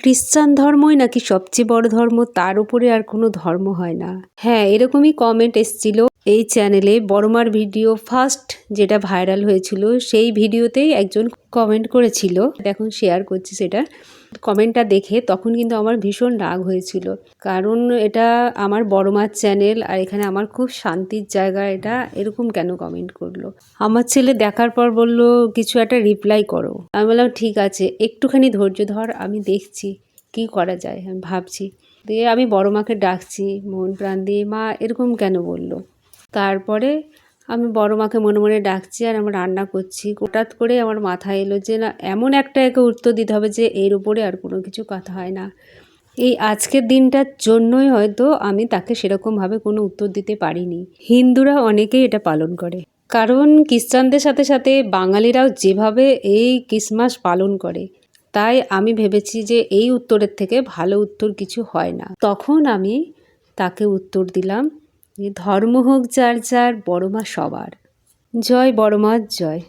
খ্রিস্টান ধর্মই নাকি সবচেয়ে বড় ধর্ম, তার উপরে আর কোনো ধর্ম হয় না। হ্যাঁ, এরকমই কমেন্ট এসেছিল এই চ্যানেলে। বড়মার ভিডিও ফার্স্ট যেটা ভাইরাল হয়েছিল সেই ভিডিওতেই একজন কমেন্ট করেছিল, এখন শেয়ার করছি সেটা। কমেন্টটা দেখে তখন কিন্তু আমার ভীষণ রাগ হয়েছিল, কারণ এটা আমার বড়মার চ্যানেল আর এখানে আমার খুব শান্তির জায়গা, এটা এরকম কেন কমেন্ট করলো। আমার ছেলে দেখার পর বলল কিছু একটা রিপ্লাই করো। আমি বললাম ঠিক আছে, একটুখানি ধৈর্য ধর, আমি দেখছি কি করা যায়, আমি ভাবছি। দিয়ে আমি বড়মাকে ডাকছি মন প্রাণ দিয়ে, মা এরকম কেন বললো। তারপরে আমি বড়মাকে মনে মনে ডাকছি আর আমি রান্না করছি। হঠাৎ করে আমার মাথায় এলো যে না, এমন একটা একে উত্তর দিতে হবে যে এর উপরে আর কোনো কিছু কথা হয় না। এই আজকের দিনটার জন্যই হয়তো আমি তাকে সেরকমভাবে কোনো উত্তর দিতে পারিনি। হিন্দুরা অনেকেই এটা পালন করে, কারণ খ্রিস্টানদের সাথে সাথে বাঙালিরাও যেভাবে এই ক্রিসমাস পালন করে, তাই আমি ভেবেছি যে এই উত্তরের থেকে ভালো উত্তর কিছু হয় না। তখন আমি তাকে উত্তর দিলাম যে ধর্ম হোক যার যার, বড়মা সবার। জয় বড়মা জয়।